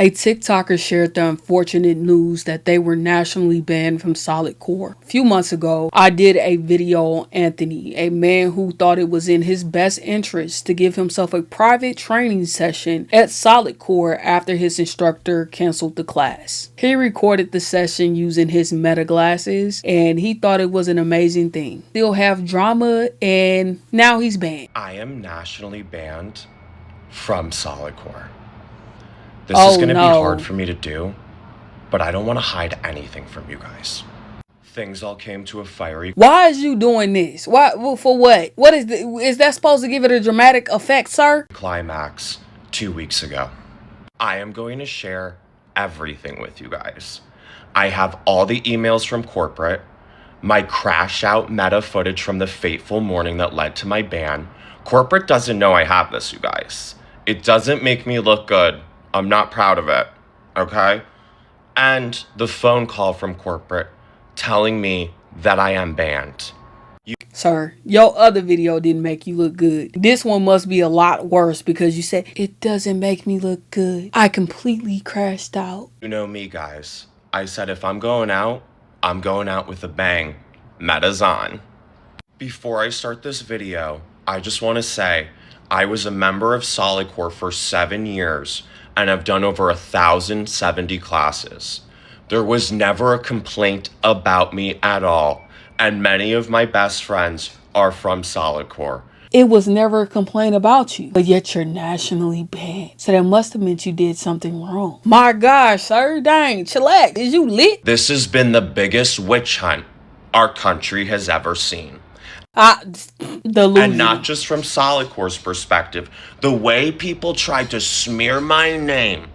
A TikToker shared the unfortunate news that they were nationally banned from Solid Core. A few months ago, I did a video on Anthony, a man who thought it was in his best interest to give himself a private training session at Solid Core after his instructor canceled the class. He recorded the session using his Meta glasses, and he thought it was an amazing thing. Still have drama, and now he's banned. I am nationally banned from Solid Core. This is going to be hard for me to do, but I don't want to hide anything from you guys. Things all came to a fiery... Why is you doing this? Why? For what? What is that supposed to give it a dramatic effect, sir? ...climax 2 weeks ago. I am going to share everything with you guys. I have all the emails from corporate, my crash out Meta footage from the fateful morning that led to my ban. Corporate doesn't know I have this, you guys. It doesn't make me look good. I'm not proud of it, okay? And the phone call from corporate telling me that I am banned. Sir, your other video didn't make you look good. This one must be a lot worse because you said, it doesn't make me look good. I completely crashed out. You know me, guys. I said if I'm going out with a bang. Meta's on. Before I start this video, I just want to say I was a member of Solid Core for 7 years and have done over 1,070 classes. There was never a complaint about me at all, and many of my best friends are from Solid Core. It was never a complaint about you, but yet you're nationally banned. So that must have meant you did something wrong. My gosh, sir, dang, chillax. Is you lit? This has been the biggest witch hunt our country has ever seen. And not just from Solid Core's perspective. The way people tried to smear my name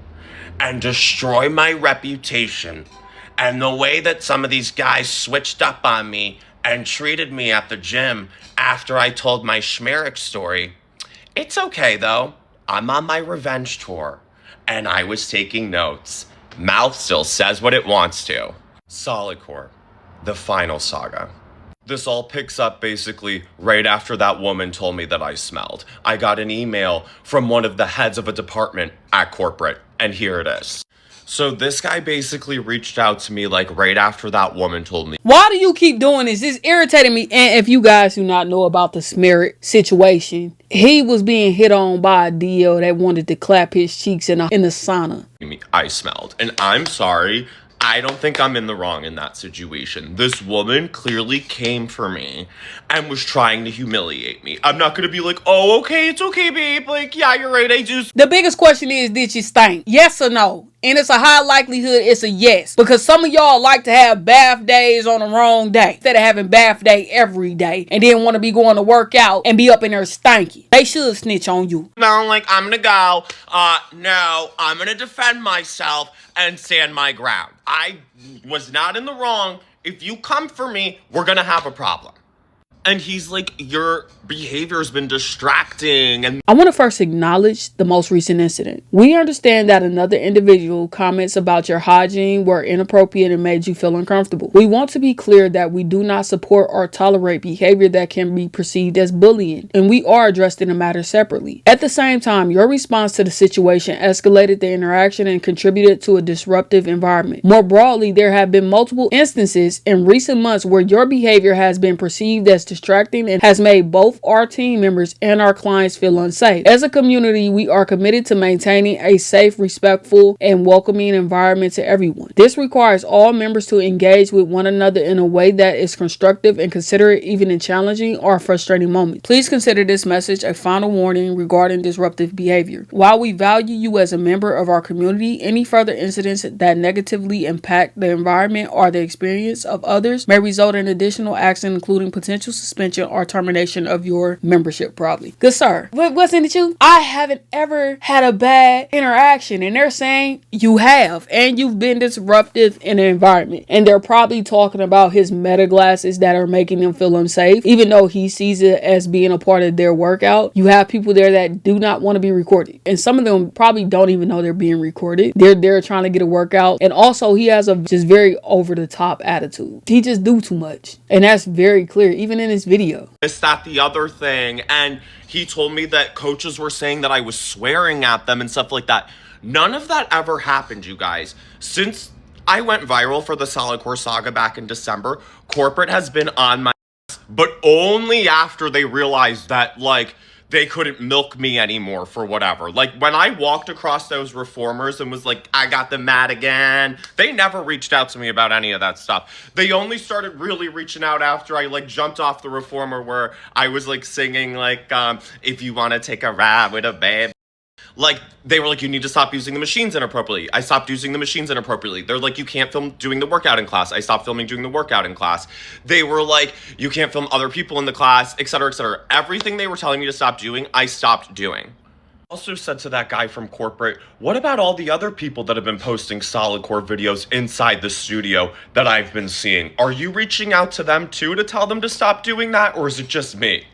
and destroy my reputation, and the way that some of these guys switched up on me and treated me at the gym after I told my Schmerich story. It's okay though. I'm on my revenge tour and I was taking notes. Mouth still says what it wants to. Solid Core, the final saga. This all picks up basically right after that woman told me that I smelled. I got an email from one of the heads of a department at corporate, and here it is. So this guy basically reached out to me like right after that woman told me. Why do you keep doing this? It's irritating me. And if you guys do not know about the Schmerich situation, he was being hit on by a DL that wanted to clap his cheeks in the sauna. I smelled, and I'm sorry. I don't think I'm in the wrong in that situation. This woman clearly came for me and was trying to humiliate me. I'm not going to be like, oh, okay, it's okay, babe. Like, yeah, you're right. The biggest question is, did you stink? Yes or no? And it's a high likelihood it's a yes. Because some of y'all like to have bath days on the wrong day instead of having bath day every day and then want to be going to work out and be up in there stanky. They should snitch on you. No, like, I'm going to go. No, I'm going to defend myself and stand my ground. I was not in the wrong. If you come for me, we're going to have a problem. And he's like, your behavior has been distracting. And I want to first acknowledge the most recent incident. We understand that another individual comments about your hygiene were inappropriate and made you feel uncomfortable. We want to be clear that we do not support or tolerate behavior that can be perceived as bullying, and we are addressing the matter separately. At the same time, your response to the situation escalated the interaction and contributed to a disruptive environment. More broadly, there have been multiple instances in recent months where your behavior has been perceived as distracting and has made both our team members and our clients feel unsafe. As a community, we are committed to maintaining a safe, respectful, and welcoming environment to everyone. This requires all members to engage with one another in a way that is constructive and considerate even in challenging or frustrating moments. Please consider this message a final warning regarding disruptive behavior. While we value you as a member of our community, any further incidents that negatively impact the environment or the experience of others may result in additional action, including potential suspension or termination of your membership, probably. Good sir, wasn't it you? I haven't ever had a bad interaction, and they're saying you have, and you've been disruptive in the environment, and they're probably talking about his Meta glasses that are making him feel unsafe, even though he sees it as being a part of their workout. You have people there that do not want to be recorded, and some of them probably don't even know they're being recorded. They're trying to get a workout, and also he has a just very over the top attitude. He just do too much, and that's very clear even in his video. This, that, the other thing. And he told me that coaches were saying that I was swearing at them and stuff like that. None of that ever happened, you guys. Since I went viral for the Solid Core Saga back in December, corporate has been on my ass, but only after they realized that, like, they couldn't milk me anymore for whatever. Like, when I walked across those reformers and was like, I got them mad again, they never reached out to me about any of that stuff. They only started really reaching out after I, like, jumped off the reformer where I was, like, singing, like, if you want to take a ride with a babe. Like, they were like, you need to stop using the machines inappropriately. I stopped using the machines inappropriately. They're like, you can't film doing the workout in class. I stopped filming doing the workout in class. They were like, you can't film other people in the class, etc., etc. Everything they were telling me to stop doing, I stopped doing. Also said to that guy from corporate, what about all the other people that have been posting solid core videos inside the studio that I've been seeing? Are you reaching out to them too to tell them to stop doing that, or is it just me?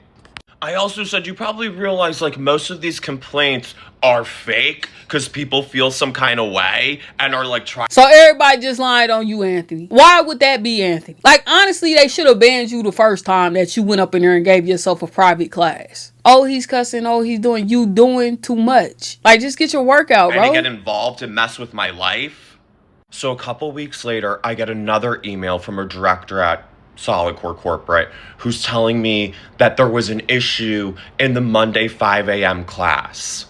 I also said you probably realize, like, most of these complaints are fake because people feel some kind of way and are like trying. So everybody just lied on you, Anthony. Why would that be, Anthony? Like, honestly, they should have banned you the first time that you went up in there and gave yourself a private class. Oh, he's cussing. Oh, he's doing too much. Like, just get your workout, bro. And to get involved and mess with my life. So a couple weeks later, I get another email from a director at Solid Core Corporate who's telling me that there was an issue in the Monday 5 a.m. class.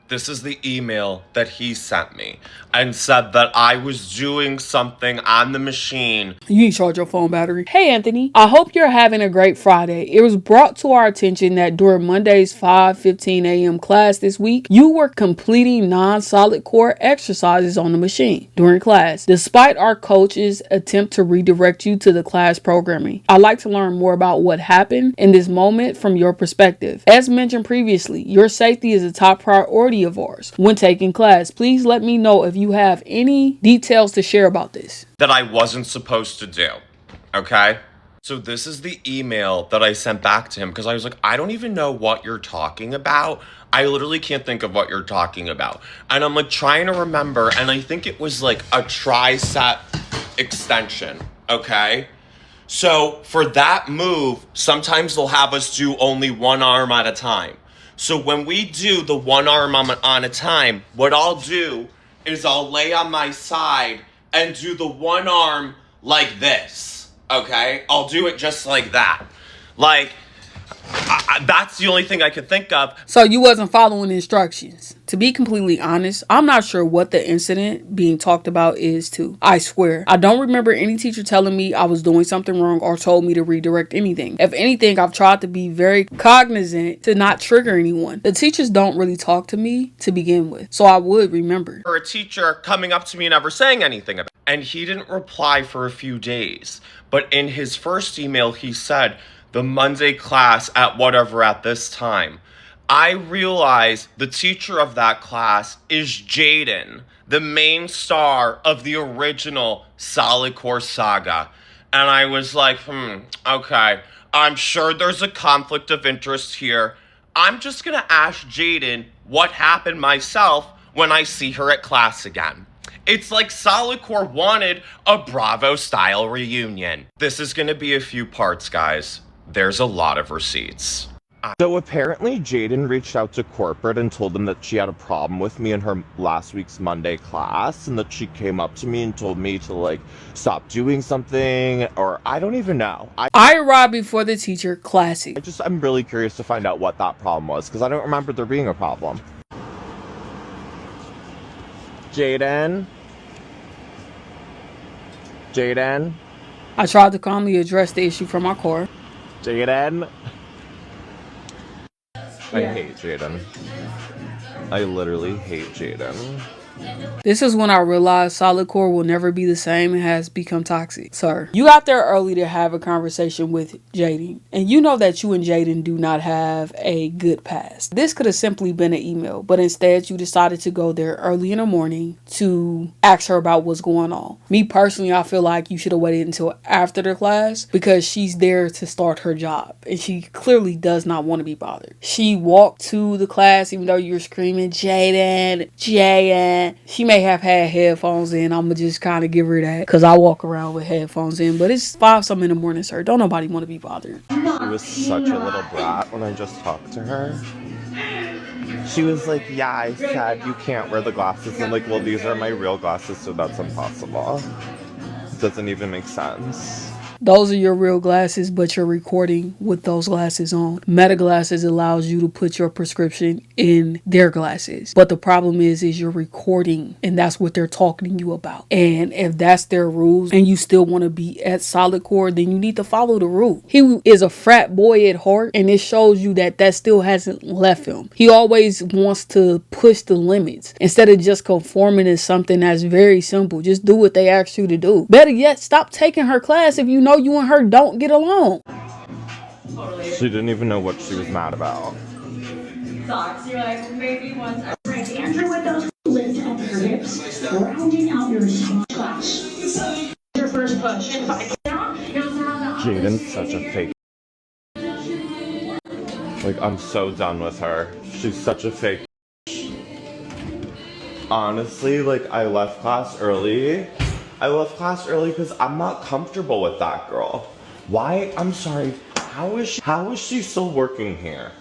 This is the email that he sent me and said that I was doing something on the machine. You need to charge your phone battery. Hey, Anthony, I hope you're having a great Friday. It was brought to our attention that during Monday's 5:15 a.m. class this week, you were completing non-solid core exercises on the machine during class, despite our coach's attempt to redirect you to the class programming. I'd like to learn more about what happened in this moment from your perspective. As mentioned previously, your safety is a top priority of ours when taking class. Please let me know if you have any details to share about this. That I wasn't supposed to do. Okay? So this is the email that I sent back to him because I was like, I don't even know what you're talking about. I literally can't think of what you're talking about. And I'm like trying to remember, and I think it was like a tricep extension. Okay? So for that move, sometimes they'll have us do only one arm at a time. So when we do the one arm on a time, what I'll do is I'll lay on my side and do the one arm like this, okay? I'll do it just like that. Like, that's the only thing I could think of. So you wasn't following instructions. To be completely honest, I'm not sure what the incident being talked about is too. I swear. I don't remember any teacher telling me I was doing something wrong or told me to redirect anything. If anything, I've tried to be very cognizant to not trigger anyone. The teachers don't really talk to me to begin with, so I would remember. Or a teacher coming up to me and never saying anything about it. And he didn't reply for a few days. But in his first email, he said, the Monday class at whatever at this time. I realize the teacher of that class is Jaden, the main star of the original Solid Core Saga. And I was like, okay, I'm sure there's a conflict of interest here. I'm just gonna ask Jaden what happened myself when I see her at class again. It's like Solid Core wanted a Bravo-style reunion. This is gonna be a few parts, guys. There's a lot of receipts. So apparently Jaden reached out to corporate and told them that she had a problem with me in her last week's Monday class, and that she came up to me and told me to, like, stop doing something, or I don't even know. I arrived before the teacher. Classic. I'm really curious to find out what that problem was, because I don't remember there being a problem. Jaden? Jaden? I tried to calmly address the issue from my core. Jaden? I hate Jaden. I literally hate Jaden. This is when I realized solid core will never be the same and has become toxic. Sir, you got there early to have a conversation with Jaden, and you know that you and Jaden do not have a good past. This could have simply been an email, but instead you decided to go there early in the morning to ask her about what's going on. Me personally, I feel like you should have waited until after the class because she's there to start her job, and she clearly does not want to be bothered. She walked to the class even though you were screaming, Jaden, Jaden. She may have had headphones in. I'm going to just kind of give her that because I walk around with headphones in. But it's 5-something in the morning, sir. Don't nobody want to be bothered. She was such a little brat when I just talked to her. She was like, yeah, I said you can't wear the glasses. I'm like, well, these are my real glasses, so that's impossible. Doesn't even make sense. Those are your real glasses, but you're recording with those glasses on. Meta glasses allows you to put your prescription in their glasses. But the problem is you're recording, and that's what they're talking to you about. And if that's their rules and you still want to be at solid core, then you need to follow the rule. He is a frat boy at heart, and it shows you that still hasn't left him. He always wants to push the limits instead of just conforming to something that's very simple. Just do what they ask you to do. Better yet, stop taking her class if you know you and her don't get along. She didn't even know what she was mad about. Socks. You're like, maybe once. Right, Andrew with those lids up your hips, rounding out your squash. Your first push. Jaden's such a fake. Like, I'm so done with her. She's such a fake. Honestly, like, I left class early. Because I'm not comfortable with that girl. Why? I'm sorry. How is she still working here?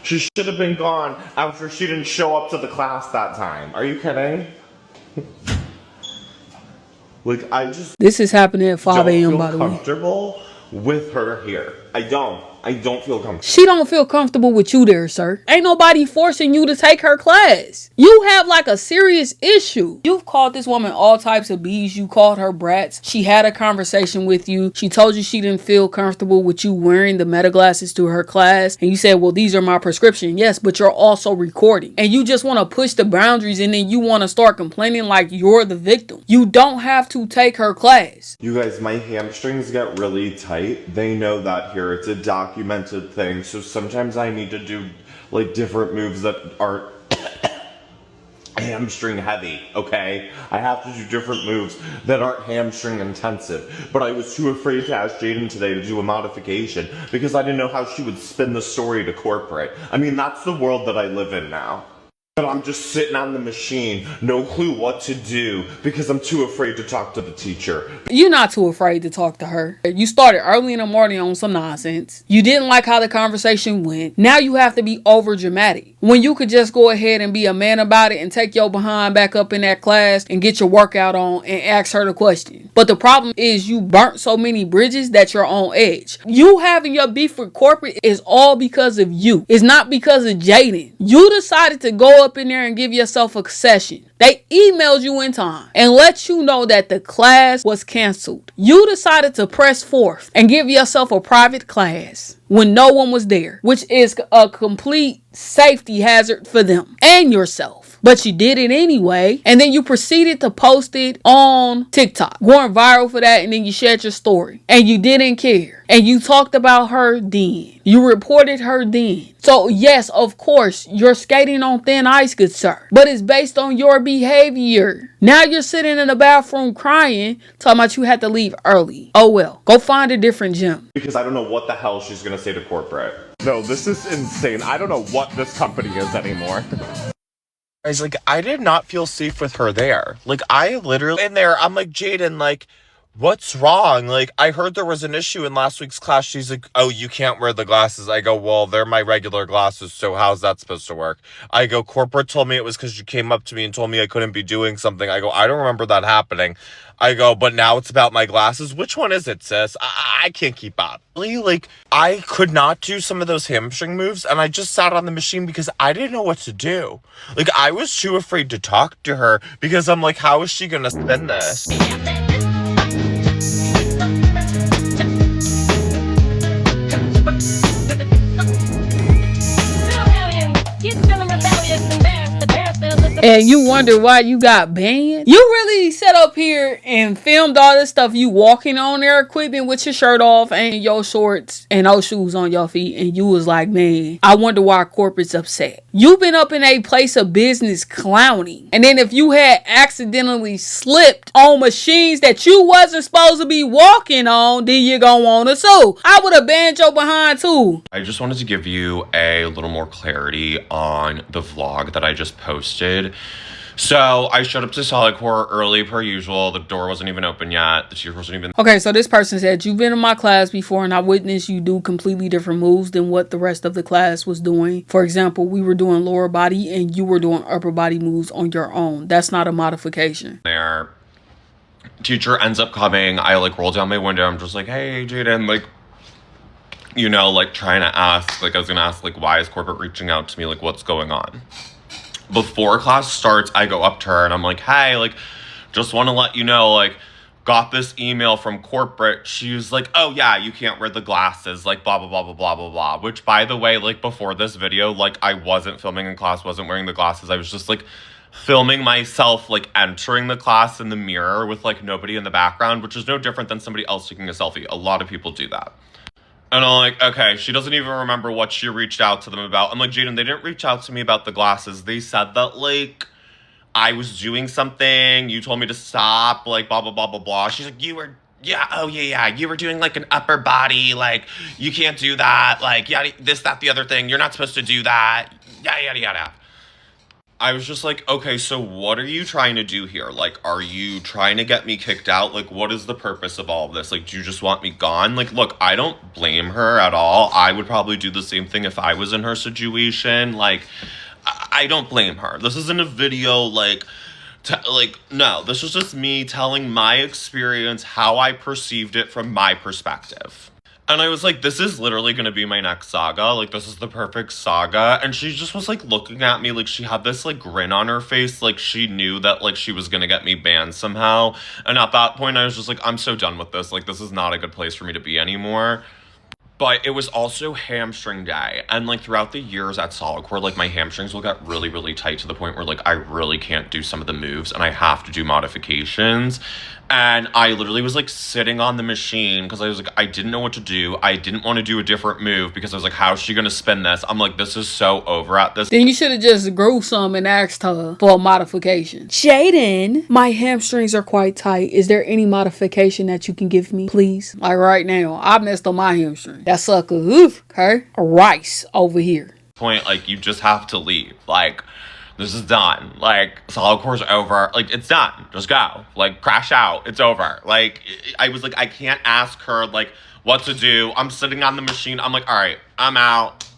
She should have been gone after she didn't show up to the class that time. Are you kidding? Like, This is happening at 5 a.m. by the way. Comfortable with her here. I don't feel comfortable. She don't feel comfortable with you there, sir. Ain't nobody forcing you to take her class. You have like a serious issue. You've called this woman all types of B's. You called her brats. She had a conversation with you. She told you she didn't feel comfortable with you wearing the meta glasses to her class. And you said, well, these are my prescription. Yes, but you're also recording. And you just want to push the boundaries and then you want to start complaining like you're the victim. You don't have to take her class. You guys, my hamstrings get really tight. They know that here. It's a documented thing. So sometimes I need to do like different moves that aren't hamstring heavy, okay? I have to do different moves that aren't hamstring intensive. But I was too afraid to ask Jaden today to do a modification because I didn't know how she would spin the story to corporate. I mean, that's the world that I live in now. But I'm just sitting on the machine, no clue what to do because I'm too afraid to talk to the teacher. You're not too afraid to talk to her. You started early in the morning on some nonsense. You didn't like how the conversation went. Now you have to be over dramatic. When you could just go ahead and be a man about it and take your behind back up in that class and get your workout on and ask her the question. But the problem is you burnt so many bridges that you're on edge. You having your beef with corporate is all because of you. It's not because of Jaden. You decided to go up in there and give yourself a session. They emailed you in time and let you know that the class was canceled. You decided to press forth and give yourself a private class when no one was there, which is a complete safety hazard for them and yourself. But you did it anyway, and then you proceeded to post it on TikTok, going viral for that, and then you shared your story, and you didn't care, and you talked about her then. You reported her then. So yes, of course, you're skating on thin ice, good sir, but it's based on your behavior. Now you're sitting in the bathroom crying, talking about you had to leave early. Oh well, go find a different gym. Because I don't know what the hell she's gonna say to corporate. No, this is insane. I don't know what this company is anymore. Guys, like, I did not feel safe with her there. Like, I literally in there, I'm like, Jaden, like, what's wrong? Like, I heard there was an issue in last week's class. She's like, oh, you can't wear the glasses. I go, well, they're my regular glasses, so how's that supposed to work? I go, corporate told me it was because you came up to me and told me I couldn't be doing something. I go, I don't remember that happening. I go, but now it's about my glasses. Which one is it, sis? I can't keep up. Really? Like, I could not do some of those hamstring moves, and I just sat on the machine because I didn't know what to do. Like, I was too afraid to talk to her because I'm like, how is she going to spin this? And you wonder why you got banned? You really sat up here and filmed all this stuff, you walking on their equipment with your shirt off and your shorts and no shoes on your feet, and you was like, man, I wonder why corporate's upset. You've been up in a place of business clowning, and then if you had accidentally slipped on machines that you wasn't supposed to be walking on, then you're gonna want to sue. I would have banned your behind too. I just wanted to give you a little more clarity on the vlog that I just posted. So I showed up to solid core early per usual. The door wasn't even open yet. The teacher wasn't even... Okay, so this person said, you've been in my class before and I witnessed you do completely different moves than what the rest of the class was doing. For example, we were doing lower body and you were doing upper body moves on your own. That's not a modification. There. Teacher ends up coming. I like roll down my window. I'm just like, hey, Jaden, like, you know, like trying to ask, like I was going to ask, like, why is corporate reaching out to me? Like, what's going on? Before class starts, I go up to her and I'm like, hey, like, just want to let you know, like, got this email from corporate. She was like, oh yeah, you can't wear the glasses, like, blah, blah, blah, blah, blah, blah, blah. Which, by the way, like, before this video, like, I wasn't filming in class, wasn't wearing the glasses. I was just, like, filming myself, like, entering the class in the mirror with, like, nobody in the background, which is no different than somebody else taking a selfie. A lot of people do that. And I'm like, okay, she doesn't even remember what she reached out to them about. I'm like, Jaden, they didn't reach out to me about the glasses. They said that, like, I was doing something. You told me to stop, like, blah, blah, blah, blah, blah. She's like, you were, yeah, oh, yeah, you were doing, like, an upper body. Like, you can't do that. Like, yada, this, that, the other thing. You're not supposed to do that. Yada, yada, yada. I was just like, okay, so what are you trying to do here? Like, are you trying to get me kicked out? Like, what is the purpose of all of this? Like, do you just want me gone? Like, look, I don't blame her at all. I would probably do the same thing if I was in her situation. Like, I don't blame her. This isn't a video, like, no. This was just me telling my experience, how I perceived it from my perspective. And I was like, this is literally going to be my next saga. Like, this is the perfect saga. And she just was, like, looking at me like she had this, like, grin on her face. Like, she knew that, like, she was going to get me banned somehow. And at that point, I was just like, I'm so done with this. Like, this is not a good place for me to be anymore. But it was also hamstring day. And, like, throughout the years at solid core, like, my hamstrings will get really, really tight to the point where, like, I really can't do some of the moves. And I have to do modifications. And I literally was, like, sitting on the machine because I was like, I didn't know what to do. I didn't want to do a different move because I was like, how is she going to spin this? I'm like, this is so over at this. Then you should have just grew some and asked her for a modification. Jaden, my hamstrings are quite tight. Is there any modification that you can give me, please? Like right now, I messed up my hamstring. That sucker, oof, okay? Rice over here. Point, like, you just have to leave. Like, this is done. Like, solid core's over. Like, it's done. Just go. Like, crash out. It's over. Like, I was like, I can't ask her, like, what to do. I'm sitting on the machine. I'm like, all right, I'm out.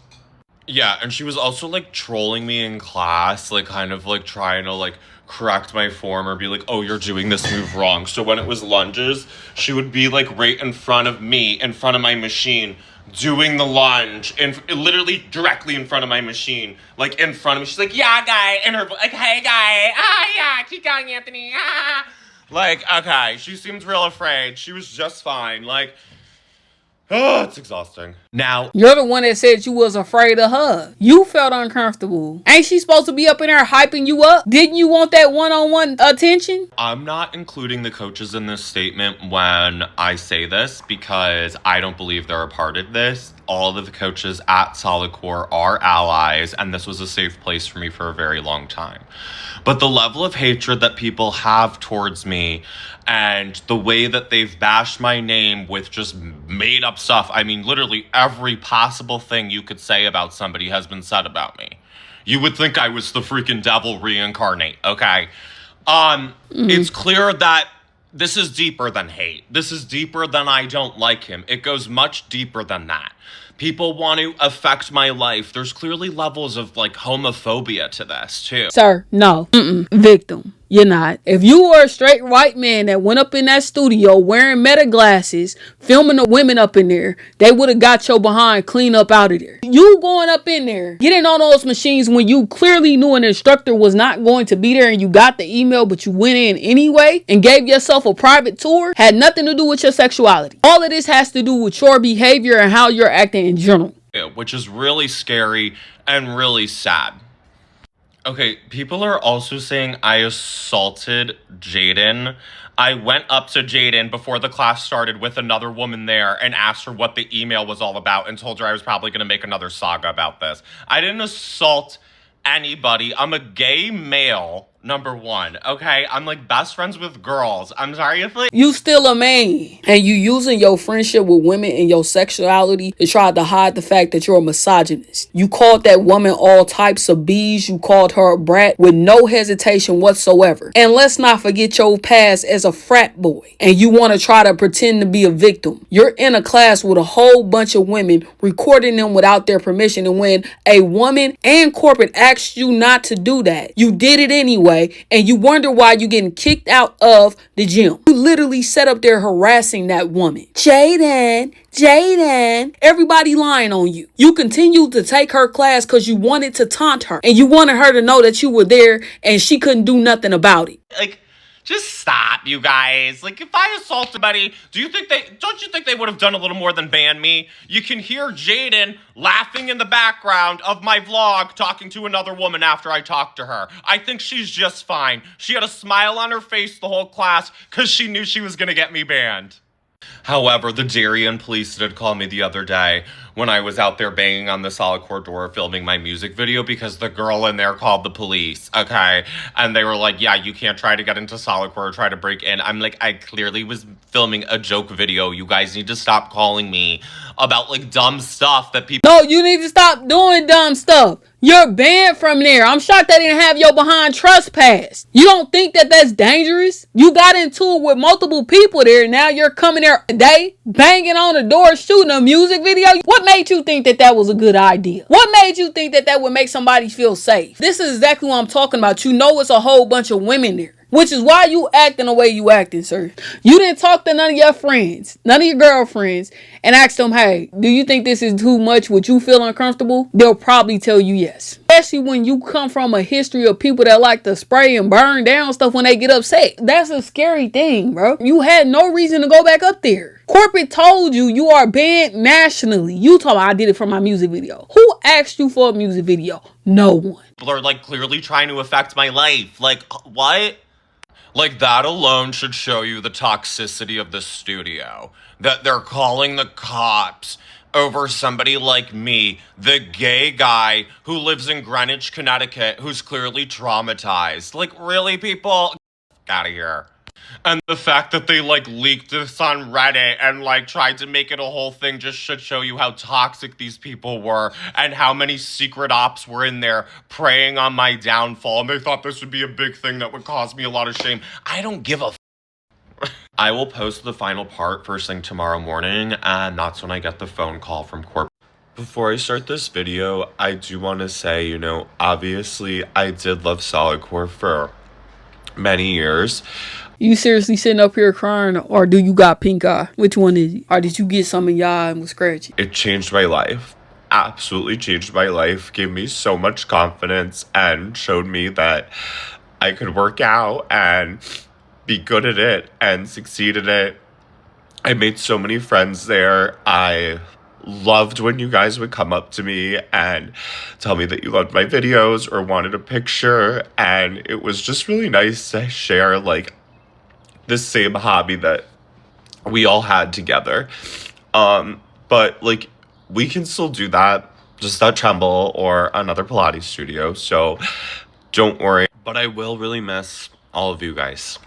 Yeah, and she was also, like, trolling me in class, like, kind of, like, trying to, like, correct my form or be like, oh, you're doing this move wrong. So when it was lunges, she would be, like, right in front of me, in front of my machine, doing the lunge, and literally directly in front of my machine, like, in front of me. She's like, yeah, guy, and her, like, hey, guy, yeah, keep going, Anthony, Like, okay, she seemed real afraid. She was just fine, like, oh, it's exhausting. Now, you're the one that said you was afraid of her. You felt uncomfortable. Ain't she supposed to be up in there hyping you up? Didn't you want that one-on-one attention? I'm not including the coaches in this statement when I say this because I don't believe they're a part of this. All of the coaches at Solid Core are allies, and this was a safe place for me for a very long time. But the level of hatred that people have towards me and the way that they've bashed my name with just made up stuff. I mean, literally every possible thing you could say about somebody has been said about me. You would think I was the freaking devil reincarnate, okay? It's clear that this is deeper than hate. This is deeper than I don't like him. It goes much deeper than that. People want to affect my life. There's clearly levels of, like, homophobia to this, too. Sir, no. Victim. You're not. If you were a straight white man that went up in that studio wearing meta glasses, filming the women up in there, they would have got your behind clean up out of there. You going up in there, getting on those machines when you clearly knew an instructor was not going to be there and you got the email, but you went in anyway and gave yourself a private tour, had nothing to do with your sexuality. All of this has to do with your behavior and how you're acting in general. Yeah, which is really scary and really sad. Okay, people are also saying I assaulted Jaden. I went up to Jaden before the class started with another woman there and asked her what the email was all about and told her I was probably going to make another saga about this. I didn't assault anybody. I'm a gay male number one, okay? I'm like best friends with girls. I'm sorry if like you still a man and you using your friendship with women and your sexuality to try to hide the fact that you're a misogynist. You called that woman all types of B's. You called her a brat with no hesitation whatsoever. And let's not forget your past as a frat boy. And you want to try to pretend to be a victim. You're in a class with a whole bunch of women recording them without their permission. And when a woman and corporate asked you not to do that, you did it anyway. And you wonder why you're getting kicked out of the gym. You literally set up there harassing that woman. Jaden, everybody lying on you. You continued to take her class because you wanted to taunt her. And you wanted her to know that you were there and she couldn't do nothing about it. like just stop, you guys. Like, if I assault somebody, don't you think they would have done a little more than ban me? You can hear Jaden laughing in the background of my vlog talking to another woman after I talked to her. I think she's just fine. She had a smile on her face the whole class because she knew she was gonna get me banned. However, the Darien police did call me the other day when I was out there banging on the solid core door filming my music video because the girl in there called the police, okay? And they were like, yeah, you can't try to get into solid core or try to break in. I'm like, I clearly was filming a joke video. You guys need to stop calling me about, like, dumb stuff that people... No, you need to stop doing dumb stuff. You're banned from there. I'm shocked they didn't have your behind trespass. You don't think that that's dangerous? You got into it with multiple people there. Now you're coming there today, banging on the door, shooting a music video. What made you think that that was a good idea? What made you think that that would make somebody feel safe? This is exactly what I'm talking about. You know it's a whole bunch of women there. Which is why you acting the way you acting, sir. You didn't talk to none of your friends, none of your girlfriends, and ask them, hey, do you think this is too much? Would you feel uncomfortable? They'll probably tell you yes. Especially when you come from a history of people that like to spray and burn down stuff when they get upset. That's a scary thing, bro. You had no reason to go back up there. Corporate told you you are banned nationally. You told me I did it for my music video. Who asked you for a music video? No one. People are, like, clearly trying to affect my life. Like, what? Like, that alone should show you the toxicity of the studio. That they're calling the cops over somebody like me, the gay guy who lives in Greenwich, Connecticut, who's clearly traumatized. Like, really, people? Get out of here. And the fact that they, like, leaked this on Reddit and, like, tried to make it a whole thing just should show you how toxic these people were and how many secret ops were in there preying on my downfall. And they thought this would be a big thing that would cause me a lot of shame. I don't give a I will post the final part first thing tomorrow morning, and that's when I get the phone call from corporate. Before I start this video, I do want to say, you know, obviously I did love solid core for many years. You seriously sitting up here crying, or do you got pink eye? Which one is it? Or did you get some in your eye and was scratchy? It changed my life. Absolutely changed my life. Gave me so much confidence and showed me that I could work out and be good at it and succeed at it. I made so many friends there. I loved when you guys would come up to me and tell me that you loved my videos or wanted a picture. And it was just really nice to share, like, the same hobby that we all had together. But, like, we can still do that just at Tremble or another Pilates studio. So don't worry. But I will really miss all of you guys.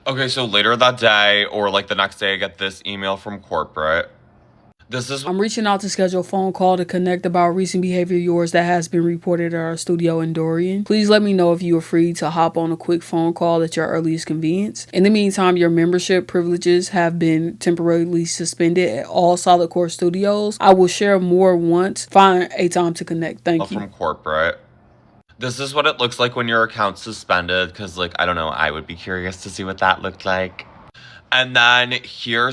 Okay, so later that day or, like, the next day, I get this email from corporate. I'm reaching out to schedule a phone call to connect about recent behavior of yours that has been reported at our studio in Darien. Please let me know if you are free to hop on a quick phone call at your earliest convenience. In the meantime, your membership privileges have been temporarily suspended at all Solid Core studios. I will share more once. Find a time to connect. Thank you. From corporate. This is what it looks like when your account's suspended, because, like, I don't know, I would be curious to see what that looked like. And then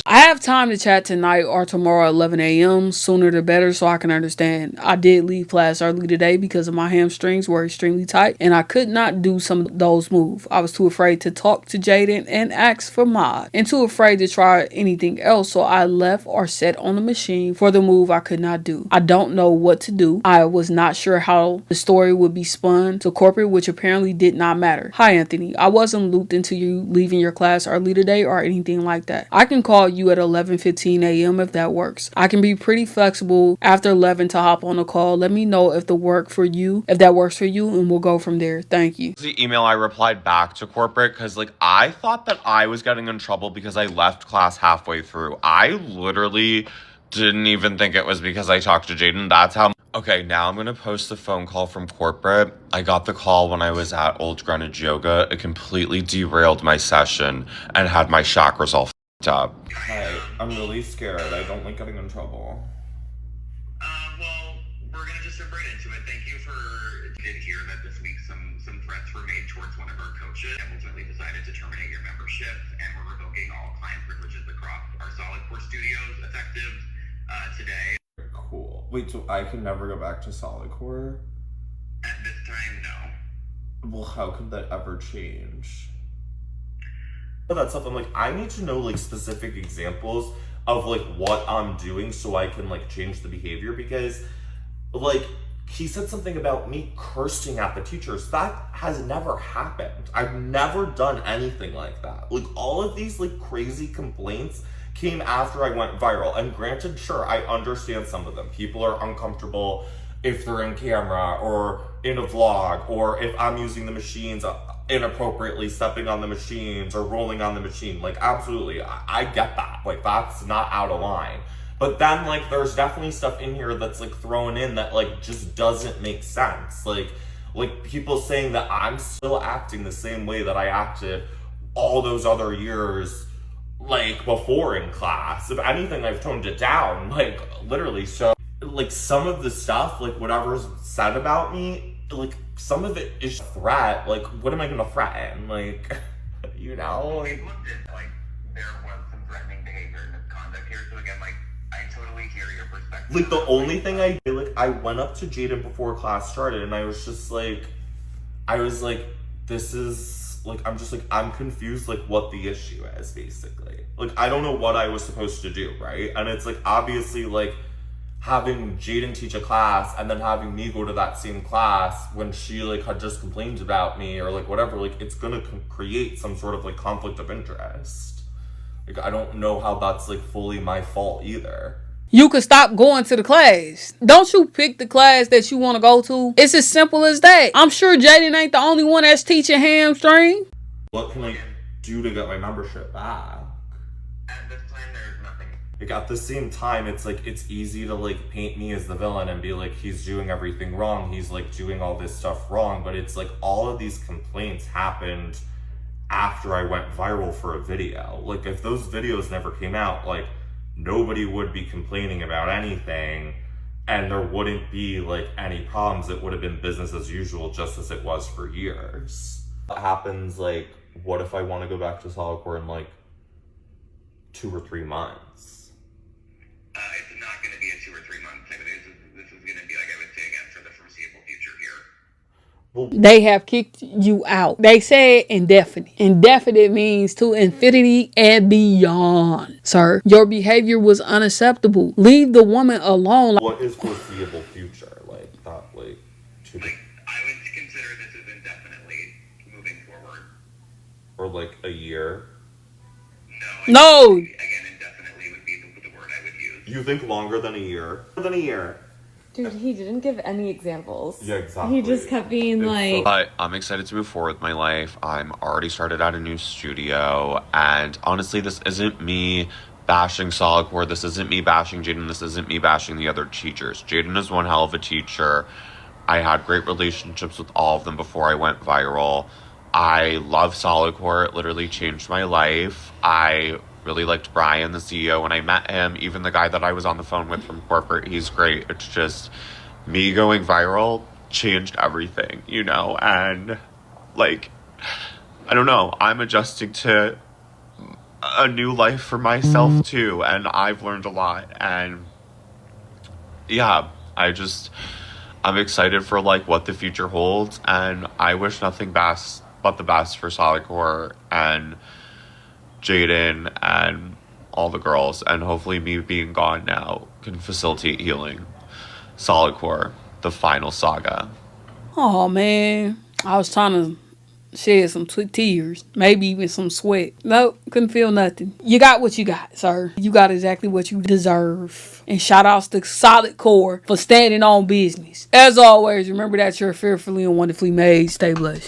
I have time to chat tonight or tomorrow at 11 a.m. Sooner the better so I can understand. I did leave class early today because of my hamstrings were extremely tight and I could not do some of those moves. I was too afraid to talk to Jaden and ask for mod and too afraid to try anything else, so I left or sat on the machine for the move I could not do. I don't know what to do. I was not sure how the story would be spun to corporate, which apparently did not matter. Hi Anthony, I wasn't looped into you leaving your class early today or anything anything like that. I can call you at 11:15 a.m. if that works. I can be pretty flexible after 11 to hop on a call. Let me know if that works for you, and we'll go from there. Thank you. The email I replied back to corporate because, like, I thought that I was getting in trouble because I left class halfway through. I literally didn't even think it was because I talked to Jaden. That's how. Okay, now I'm going to post the phone call from corporate. I got the call when I was at Old Greenwich Yoga. It completely derailed my session and had my chakras all f***ed up. Hi, I'm really scared. I don't like getting in trouble. Well, we're going to just jump right into it. Thank you for did hear that this week some threats were made towards one of our coaches and ultimately decided to terminate your membership, and we're revoking all client privileges across our Solid Core studios effective today. Cool. Wait, so I can never go back to Solid Core? At this time, no. Well, how could that ever change? But that's something like I need to know like specific examples of like what I'm doing so I can like change the behavior, because like he said something about me cursing at the teachers. That has never happened. I've never done anything like that. Like all of these like crazy complaints came after I went viral. And granted, sure, I understand some of them. People are uncomfortable if they're in camera or in a vlog, or if I'm using the machines inappropriately, stepping on the machines or rolling on the machine. Like, absolutely, I get that. Like, that's not out of line. But then, like, there's definitely stuff in here that's, like, thrown in that, like, just doesn't make sense. Like people saying that I'm still acting the same way that I acted all those other years, like, before in class. If anything, I've toned it down, like, literally. So, like, some of the stuff, like, whatever's said about me, like, some of it is a threat. Like, what am I gonna threaten? Like, you know? Like, we looked at, like, there was some threatening behavior and misconduct here, so again, like, I totally hear your perspective. Like, the only thing I did, like, I went up to Jaden before class started, and I was just like, this is, like, I'm confused, like, what the issue is, basically. Like, I don't know what I was supposed to do, right? And it's, like, obviously, like, having Jaden teach a class and then having me go to that same class when she, like, had just complained about me or, like, whatever, like, it's gonna create some sort of, like, conflict of interest. Like, I don't know how that's, like, fully my fault either. You could stop going to the class. Don't you pick the class that you want to go to? It's as simple as that. I'm sure Jaden ain't the only one that's teaching hamstring. What can I do to get my membership back? At this time, there's nothing. Like, at the same time, it's like, it's easy to like paint me as the villain and be like, he's doing everything wrong, he's like doing all this stuff wrong, but it's like all of these complaints happened after I went viral for a video. Like, if those videos never came out, like, nobody would be complaining about anything, and there wouldn't be like any problems. It would have been business as usual, just as it was for years. What happens, like, what if I want to go back to Solid Core in like 2 or 3 months? It's not going to be a 2 or 3 month thing. This is going to be, like I would say again, for the foreseeable future here. Well, They have kicked you out. They said indefinite. Indefinite means to infinity and beyond. Sir, your behavior was unacceptable. Leave the woman alone. what is foreseeable future? Like, that, like, to the, Like, I would consider this as indefinitely moving forward. or like a year? No. Again, indefinitely would be the word I would use. You think longer than a year? More than a year. Dude, he didn't give any examples. Yeah, exactly. He just kept being It's like... But I'm excited to move forward with my life. I'm already started at a new studio. And honestly, this isn't me bashing Solid Core. This isn't me bashing Jaden. This isn't me bashing the other teachers. Jaden is one hell of a teacher. I had great relationships with all of them before I went viral. I love Solid Core. It literally changed my life. I really liked Brian, the CEO, when I met him. Even the guy that I was on the phone with from corporate, he's great. It's just me going viral changed everything, you know? And, like, I don't know. I'm adjusting to a new life for myself, too. And I've learned a lot. And, yeah, I'm excited for, like, what the future holds. And I wish nothing but the best for Solid Core and Jaden and all the girls, and hopefully me being gone now can facilitate healing. Solid Core, the final saga. Oh man, I was trying to shed some tears, maybe even some sweat. Nope, couldn't feel nothing. You got what you got, sir. You got exactly what you deserve. And shout outs to Solid Core for standing on business. As always, remember that you're fearfully and wonderfully made. Stay blessed.